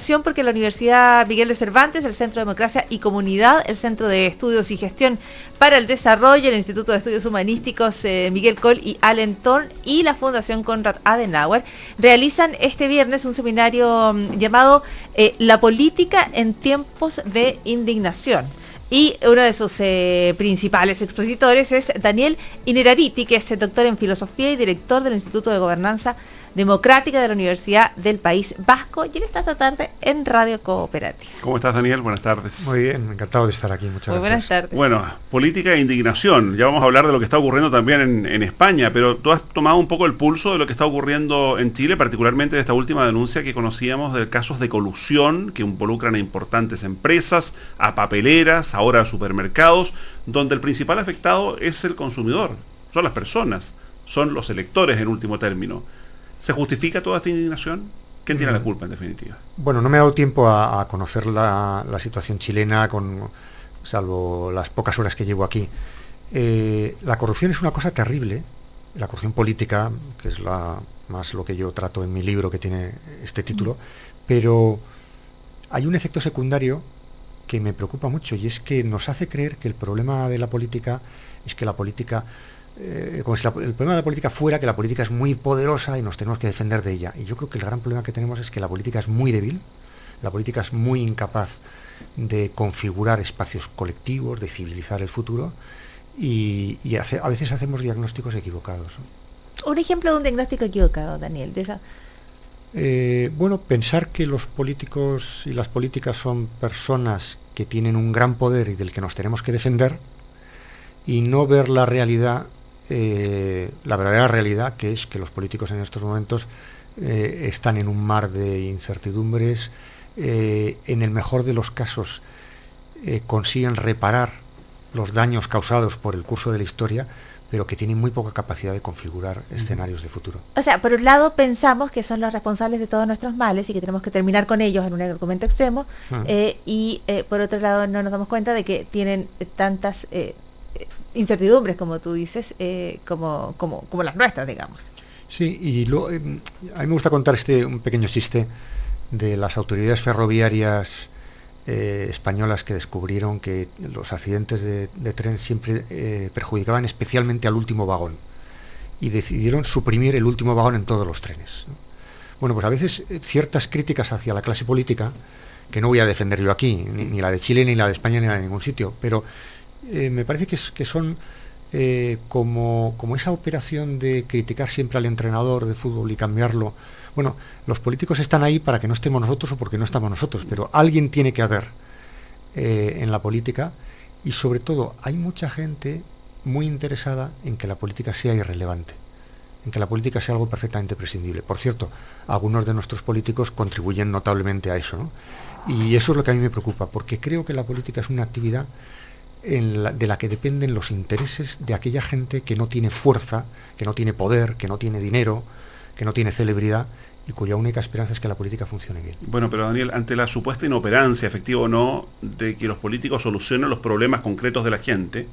indignación porque la Universidad Miguel de Cervantes, el Centro de Democracia y Comunidad, el Centro de Estudios y Gestión para el Desarrollo, el Instituto de Estudios Humanísticos Miguel Kohl y Allen Thorn y la Fundación Konrad Adenauer realizan este viernes un seminario llamado La política en tiempos de indignación. Y uno de sus principales expositores es Daniel Innerarity, que es doctor en filosofía y director del Instituto de Gobernanza Democrática de la Universidad del País Vasco, y él está esta tarde en Radio Cooperativa. ¿Cómo estás, Daniel? Buenas tardes. Muy bien, encantado de estar aquí, muchas gracias. Buenas tardes. Bueno, política e indignación. Ya vamos a hablar de lo que está ocurriendo también en España, pero tú has tomado un poco el pulso de lo que está ocurriendo en Chile, particularmente de esta última denuncia que conocíamos de casos de colusión que involucran a importantes empresas, a papeleras, ahora a supermercados, donde el principal afectado es el consumidor, son las personas, son los electores en último término. ¿Se justifica toda esta indignación? ¿Quién tiene la culpa, en definitiva? Bueno, no me ha dado tiempo a conocer la situación chilena, salvo las pocas horas que llevo aquí. La corrupción es una cosa terrible, la corrupción política, que es más lo que yo trato en mi libro, que tiene este título, pero hay un efecto secundario que me preocupa mucho, y es que nos hace creer que el problema de la política es que la política... como si el problema de la política fuera que la política es muy poderosa y nos tenemos que defender de ella. Y yo creo que el gran problema que tenemos es que la política es muy débil, la política es muy incapaz de configurar espacios colectivos, de civilizar el futuro, y a veces hacemos diagnósticos equivocados. Un ejemplo de un diagnóstico equivocado, Daniel, de esa... Bueno, pensar que los políticos y las políticas son personas que tienen un gran poder y del que nos tenemos que defender, y no ver la realidad, la verdadera realidad, que es que los políticos en estos momentos están en un mar de incertidumbres, en el mejor de los casos consiguen reparar los daños causados por el curso de la historia, pero que tienen muy poca capacidad de configurar escenarios de futuro. O sea, por un lado pensamos que son los responsables de todos nuestros males y que tenemos que terminar con ellos en un argumento extremo, y por otro lado no nos damos cuenta de que tienen tantas... incertidumbres, como tú dices, como las nuestras, digamos. Sí, y a mí me gusta contar un pequeño chiste de las autoridades ferroviarias españolas que descubrieron que los accidentes de tren siempre perjudicaban especialmente al último vagón, y decidieron suprimir el último vagón en todos los trenes, ¿no? Bueno, pues a veces ciertas críticas hacia la clase política, que no voy a defender yo aquí, ni la de Chile, ni la de España, ni la de ningún sitio, pero me parece que son como esa operación de criticar siempre al entrenador de fútbol y cambiarlo. Bueno, los políticos están ahí para que no estemos nosotros o porque no estamos nosotros, pero alguien tiene que haber en la política, y sobre todo hay mucha gente muy interesada en que la política sea irrelevante, en que la política sea algo perfectamente prescindible. Por cierto, algunos de nuestros políticos contribuyen notablemente a eso, ¿no? Y eso es lo que a mí me preocupa, porque creo que la política es una actividad de la que dependen los intereses de aquella gente que no tiene fuerza, que no tiene poder, que no tiene dinero, que no tiene celebridad, y cuya única esperanza es que la política funcione bien. Bueno, pero Daniel, ante la supuesta inoperancia, efectiva o no, de que los políticos solucionen los problemas concretos de la gente,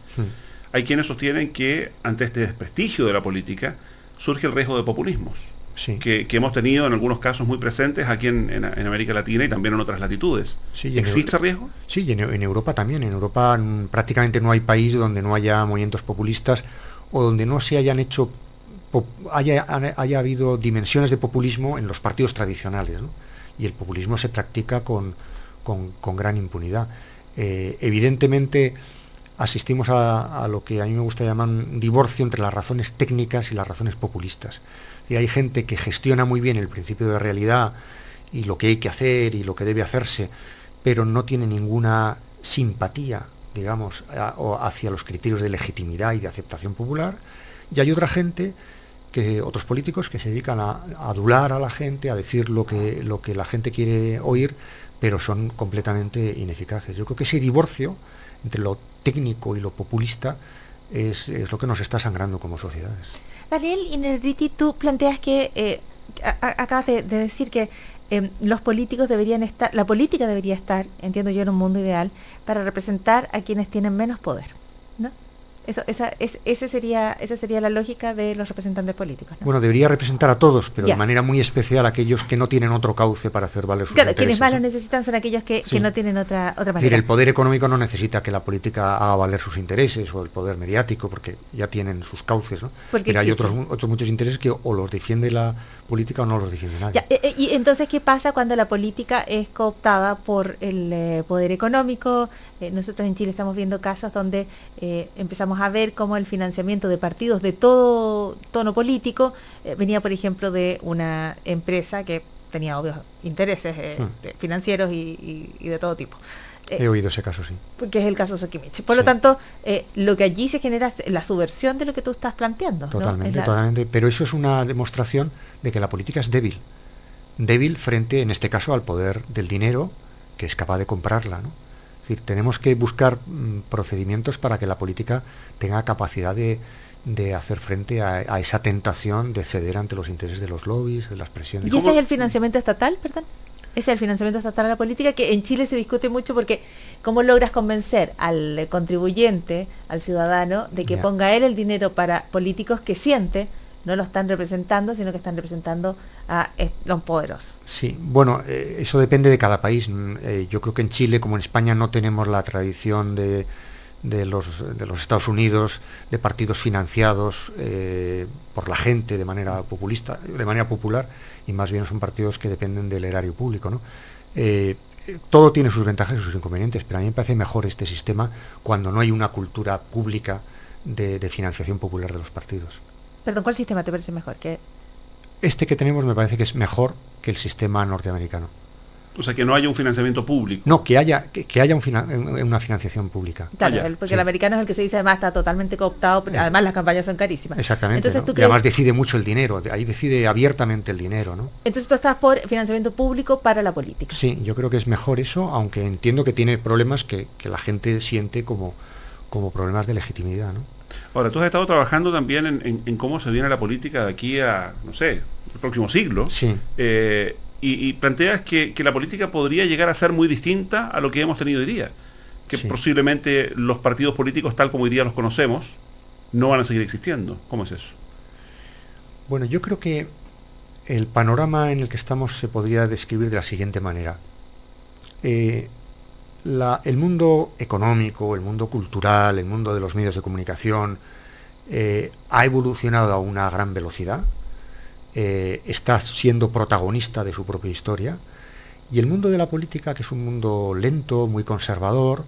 hay quienes sostienen que ante este desprestigio de la política surge el riesgo de populismos. Sí. Que hemos tenido en algunos casos muy presentes aquí en América Latina y también en otras latitudes. Sí, ¿existe riesgo? Sí, y en Europa también. En Europa prácticamente no hay país donde no haya movimientos populistas o donde no se hayan hecho, haya habido dimensiones de populismo en los partidos tradicionales, ¿no? Y el populismo se practica con gran impunidad. Evidentemente asistimos a lo que a mí me gusta llamar un divorcio entre las razones técnicas y las razones populistas. Y hay gente que gestiona muy bien el principio de realidad y lo que hay que hacer y lo que debe hacerse, pero no tiene ninguna simpatía, digamos, hacia los criterios de legitimidad y de aceptación popular. Y hay otra gente, otros políticos que se dedican a adular a la gente, a decir lo que la gente quiere oír, pero son completamente ineficaces. Yo creo que ese divorcio entre lo técnico y lo populista es lo que nos está sangrando como sociedades. Daniel Innerarity, tú planteas que acabas de decir que los políticos deberían estar, la política debería estar, entiendo yo, en un mundo ideal, para representar a quienes tienen menos poder, ¿no? Esa sería la lógica de los representantes políticos, ¿no? Bueno, debería representar a todos, pero Ya. de manera muy especial a aquellos que no tienen otro cauce para hacer valer sus Claro, intereses. quienes más ¿no? lo necesitan son aquellos que Sí. no tienen otra Es decir, manera. el poder económico no necesita que la política haga valer sus intereses, o el poder mediático, porque ya tienen sus cauces, ¿no? Porque Pero hay existe. otros muchos intereses que o los defiende la política o no los defiende nadie. Ya, y entonces, ¿qué pasa cuando la política es cooptada por el poder económico? Nosotros en Chile estamos viendo casos donde empezamos a ver cómo el financiamiento de partidos de todo tono político venía, por ejemplo, de una empresa que tenía obvios intereses financieros y de todo tipo. He oído ese caso, sí. Que es el caso Sokimich. Por lo Sí. tanto, lo que allí se genera es la subversión de lo que tú estás planteando, ¿no? Totalmente, Es la- totalmente. Pero eso es una demostración de que la política es débil. Débil frente, en este caso, al poder del dinero, que es capaz de comprarla, ¿no? Es decir, tenemos que buscar procedimientos para que la política tenga capacidad de hacer frente a esa tentación de ceder ante los intereses de los lobbies, de las presiones. ¿Y ese es el financiamiento estatal, perdón? Ese es el financiamiento estatal a la política, que en Chile se discute mucho porque ¿cómo logras convencer al contribuyente, al ciudadano, de que Ya. ponga él el dinero para políticos que siente no lo están representando, sino que están representando a los poderosos? Sí, bueno, eso depende de cada país. Yo creo que en Chile, como en España, no tenemos la tradición de los Estados Unidos, de partidos financiados por la gente de manera populista, de manera popular, y más bien son partidos que dependen del erario público, ¿no? Todo tiene sus ventajas y sus inconvenientes, pero a mí me parece mejor este sistema cuando no hay una cultura pública de financiación popular de los partidos. Perdón, ¿cuál sistema te parece mejor? Este que tenemos me parece que es mejor que el sistema norteamericano. O sea, que no haya un financiamiento público. No, que haya una financiación pública. Claro, ya, porque sí. el americano es el que se dice, además está totalmente cooptado, pero además las campañas son carísimas. Exactamente. Entonces, ¿no? ¿tú Y crees? además decide mucho el dinero, ahí decide abiertamente el dinero, ¿no? Entonces tú estás por financiamiento público para la política. Sí, yo creo que es mejor eso, aunque entiendo que tiene problemas que la gente siente como problemas de legitimidad, ¿no? Ahora, tú has estado trabajando también en cómo se viene la política de aquí a, no sé, el próximo siglo. Sí. Y planteas que la política podría llegar a ser muy distinta a lo que hemos tenido hoy día. Que Sí. posiblemente los partidos políticos, tal como hoy día los conocemos, no van a seguir existiendo. ¿Cómo es eso? Bueno, yo creo que el panorama en el que estamos se podría describir de la siguiente manera. El mundo económico, el mundo cultural, el mundo de los medios de comunicación ha evolucionado a una gran velocidad, está siendo protagonista de su propia historia, y el mundo de la política, que es un mundo lento, muy conservador,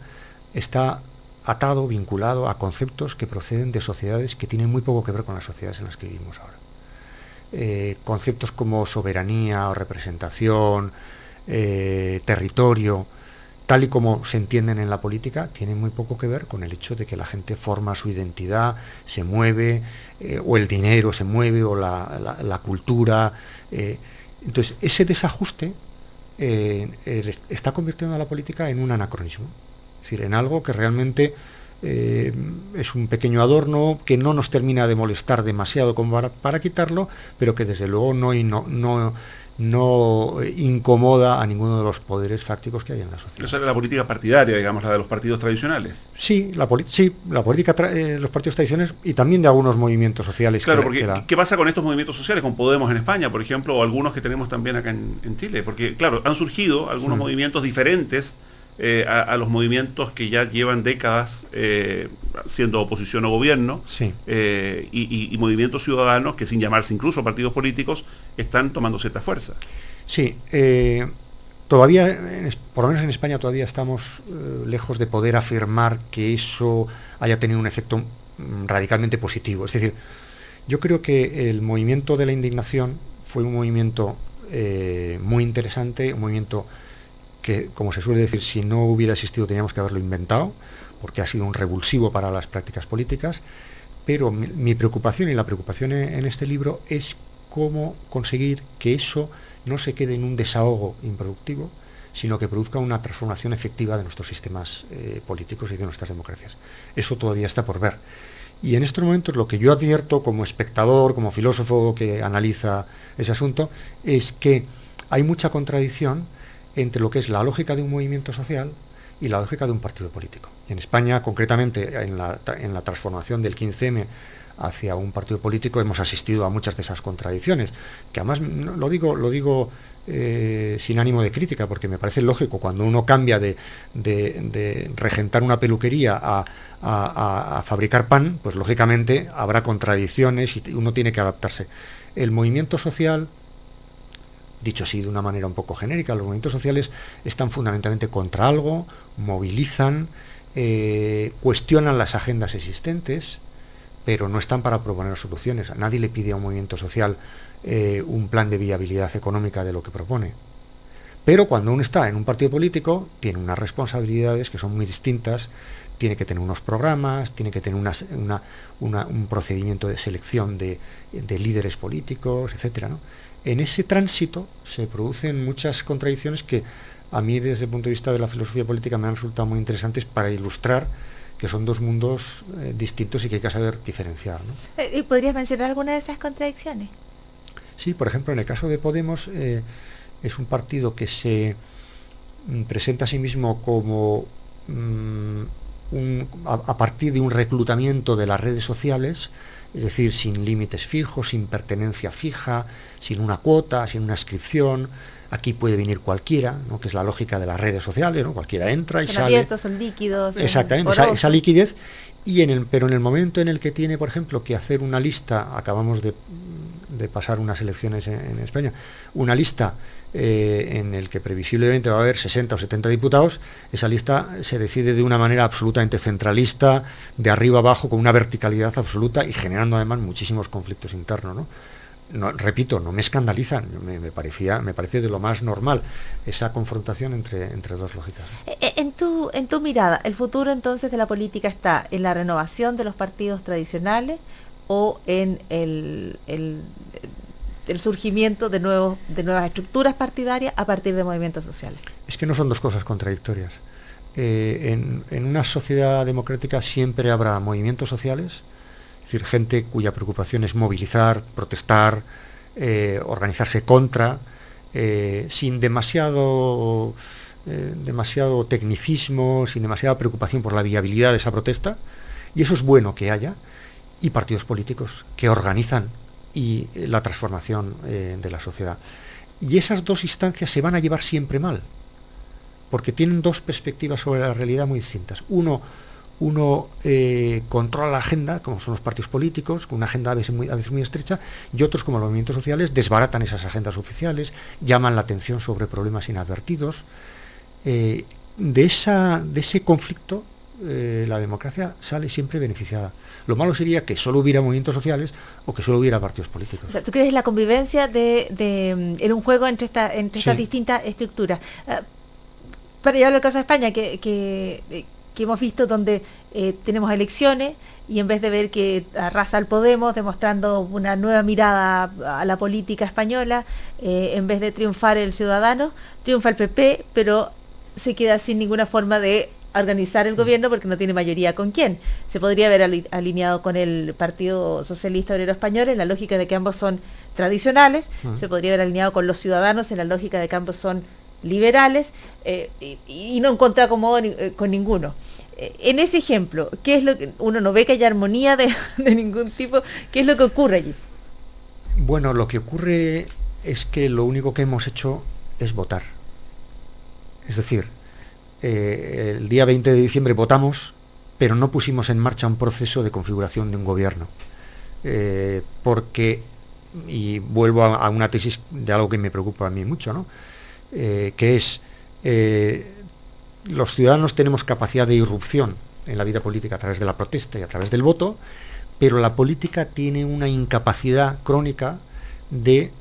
está atado, vinculado a conceptos que proceden de sociedades que tienen muy poco que ver con las sociedades en las que vivimos ahora. Conceptos como soberanía o representación, territorio, tal y como se entienden en la política, tienen muy poco que ver con el hecho de que la gente forma su identidad, se mueve, o el dinero se mueve, o la cultura. Entonces, ese desajuste está convirtiendo a la política en un anacronismo, es decir, en algo que realmente es un pequeño adorno que no nos termina de molestar demasiado como para quitarlo, pero que desde luego no incomoda a ninguno de los poderes fácticos que hay en la sociedad. Esa es la política partidaria, digamos, la de los partidos tradicionales. Sí, la política, los partidos tradicionales y también de algunos movimientos sociales. Claro, porque ¿qué pasa con estos movimientos sociales, con Podemos en España, por ejemplo, o algunos que tenemos también acá en Chile? Porque, claro, han surgido algunos movimientos diferentes a los movimientos que ya llevan décadas siendo oposición o gobierno, sí. y movimientos ciudadanos que, sin llamarse incluso partidos políticos, están tomando cierta fuerza. Sí, todavía, por lo menos en España, todavía estamos lejos de poder afirmar que eso haya tenido un efecto radicalmente positivo. Es decir, yo creo que el movimiento de la indignación fue un movimiento muy interesante, un movimiento que, como se suele decir, si no hubiera existido teníamos que haberlo inventado, porque ha sido un revulsivo para las prácticas políticas, pero mi preocupación y la preocupación en este libro es cómo conseguir que eso no se quede en un desahogo improductivo, sino que produzca una transformación efectiva de nuestros sistemas políticos y de nuestras democracias. Eso todavía está por ver. Y en estos momentos lo que yo advierto como espectador, como filósofo que analiza ese asunto, es que hay mucha contradicción entre lo que es la lógica de un movimiento social y la lógica de un partido político. En España, concretamente, en la transformación del 15M hacia un partido político, hemos asistido a muchas de esas contradicciones, que además lo digo sin ánimo de crítica, porque me parece lógico. Cuando uno cambia de regentar una peluquería a fabricar pan, pues lógicamente habrá contradicciones y uno tiene que adaptarse. El movimiento social, dicho así de una manera un poco genérica, los movimientos sociales están fundamentalmente contra algo, movilizan, cuestionan las agendas existentes, pero no están para proponer soluciones. A nadie le pide a un movimiento social un plan de viabilidad económica de lo que propone. Pero cuando uno está en un partido político, tiene unas responsabilidades que son muy distintas, tiene que tener unos programas, tiene que tener un procedimiento de selección de líderes políticos, etcétera, ¿no? En ese tránsito se producen muchas contradicciones que a mí, desde el punto de vista de la filosofía política, me han resultado muy interesantes para ilustrar que son dos mundos distintos y que hay que saber diferenciar, ¿no? ¿Y podrías mencionar alguna de esas contradicciones? Sí, por ejemplo, en el caso de Podemos, es un partido que se presenta a sí mismo como a partir de un reclutamiento de las redes sociales, es decir, sin límites fijos, sin pertenencia fija, sin una cuota, sin una inscripción. Aquí puede venir cualquiera, ¿no? Que es la lógica de las redes sociales, ¿no? Cualquiera entra y son sale. Son abiertos, son líquidos. Exactamente, esa liquidez. Pero en el momento en el que tiene, por ejemplo, que hacer una lista, acabamos de pasar unas elecciones en España, una lista en el que previsiblemente va a haber 60 o 70 diputados, esa lista se decide de una manera absolutamente centralista, de arriba abajo, con una verticalidad absoluta y generando además muchísimos conflictos internos, ¿no? No, repito, no me escandalizan, me parece de lo más normal esa confrontación entre dos lógicas. En tu mirada, ¿el futuro entonces de la política está en la renovación de los partidos tradicionales o en el surgimiento de nuevas estructuras partidarias a partir de movimientos sociales? Es que no son dos cosas contradictorias. En una sociedad democrática siempre habrá movimientos sociales, es decir, gente cuya preocupación es movilizar, protestar, organizarse contra, sin demasiado tecnicismo, sin demasiada preocupación por la viabilidad de esa protesta, y eso es bueno que haya, y partidos políticos que organizan la transformación de la sociedad. Y esas dos instancias se van a llevar siempre mal, porque tienen dos perspectivas sobre la realidad muy distintas. Uno controla la agenda, como son los partidos políticos, con una agenda a veces muy estrecha, y otros, como los movimientos sociales, desbaratan esas agendas oficiales, llaman la atención sobre problemas inadvertidos. De ese conflicto, la democracia sale siempre beneficiada. Lo malo sería que solo hubiera movimientos sociales o que solo hubiera partidos políticos. O sea, ¿tú crees la convivencia en un juego entre estas distintas estructuras? Para llevarlo al caso de España, que hemos visto donde tenemos elecciones y en vez de ver que arrasa el Podemos demostrando una nueva mirada a la política española, en vez de triunfar el Ciudadanos, triunfa el PP, pero se queda sin ninguna forma de organizar el gobierno porque no tiene mayoría con quién. Se podría haber alineado con el Partido Socialista Obrero Español en la lógica de que ambos son tradicionales, se podría haber alineado con los Ciudadanos en la lógica de que ambos son liberales, y no encontrar acomodo con ninguno. En ese ejemplo, ¿qué es lo que uno no ve que haya armonía de ningún tipo? ¿Qué es lo que ocurre allí? Bueno, lo que ocurre es que lo único que hemos hecho es votar. Es decir, el día 20 de diciembre votamos, pero no pusimos en marcha un proceso de configuración de un gobierno. Porque, y vuelvo a una tesis de algo que me preocupa a mí mucho, ¿no? Que es, los ciudadanos tenemos capacidad de irrupción en la vida política a través de la protesta y a través del voto, pero la política tiene una incapacidad crónica de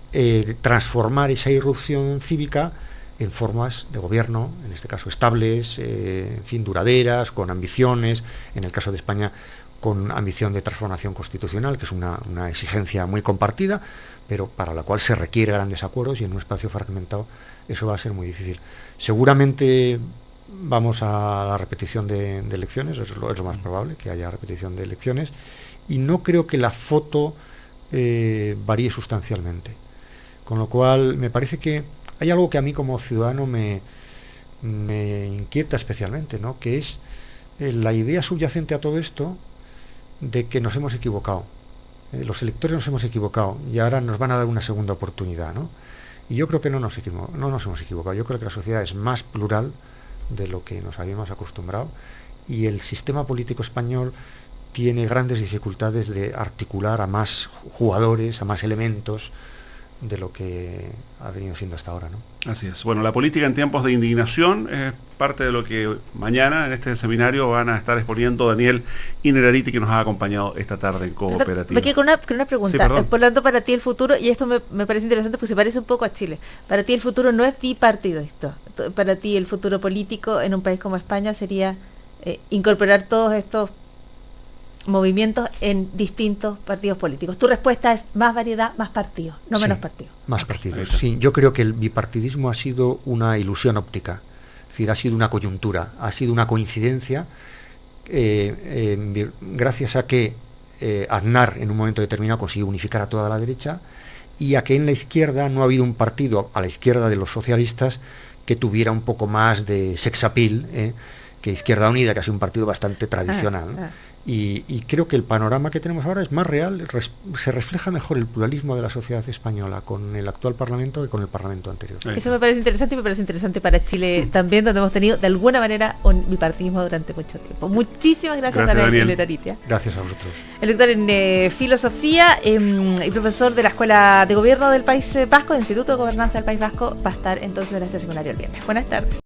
transformar esa irrupción cívica en formas de gobierno, en este caso estables, en fin, duraderas, con ambiciones, en el caso de España con ambición de transformación constitucional, que es una exigencia muy compartida, pero para la cual se requiere grandes acuerdos, y en un espacio fragmentado eso va a ser muy difícil. Seguramente vamos a la repetición de elecciones, es lo más probable, que haya repetición de elecciones, y no creo que la foto varíe sustancialmente. Con lo cual, me parece que hay algo que a mí como ciudadano me me inquieta especialmente, ¿no? Que es la idea subyacente a todo esto de que nos hemos equivocado. Los electores nos hemos equivocado y ahora nos van a dar una segunda oportunidad, ¿no? Y yo creo que no nos hemos equivocado. Yo creo que la sociedad es más plural de lo que nos habíamos acostumbrado y el sistema político español tiene grandes dificultades de articular a más jugadores, a más elementos de lo que ha venido siendo hasta ahora, ¿no? Así es. Bueno, la política en tiempos de indignación es parte de lo que mañana en este seminario van a estar exponiendo Daniel Innerarity, que nos ha acompañado esta tarde en Cooperativa. Me quedo con una pregunta. Sí, por lo tanto, para ti el futuro, y esto me parece interesante porque se parece un poco a Chile, para ti el futuro no es bipartidista. Para ti el futuro político en un país como España sería incorporar todos estos movimientos en distintos partidos políticos. Tu respuesta es más variedad, más partidos, no menos partidos. Más partidos, sí. Yo creo que el bipartidismo ha sido una ilusión óptica, es decir, ha sido una coyuntura, ha sido una coincidencia, gracias a que Aznar en un momento determinado consiguió unificar a toda la derecha y a que en la izquierda no ha habido un partido a la izquierda de los socialistas que tuviera un poco más de sex appeal, que Izquierda Unida, que ha sido un partido bastante tradicional. Y creo que el panorama que tenemos ahora es más real, se refleja mejor el pluralismo de la sociedad española con el actual Parlamento que con el Parlamento anterior. Eso me parece interesante y me parece interesante para Chile también, donde hemos tenido de alguna manera un bipartidismo durante mucho tiempo. Muchísimas gracias Daniel Innerarity. Gracias a vosotros. El doctor en Filosofía y profesor de la Escuela de Gobierno del País Vasco, del Instituto de Gobernanza del País Vasco, va a estar entonces en este seminario el viernes. Buenas tardes.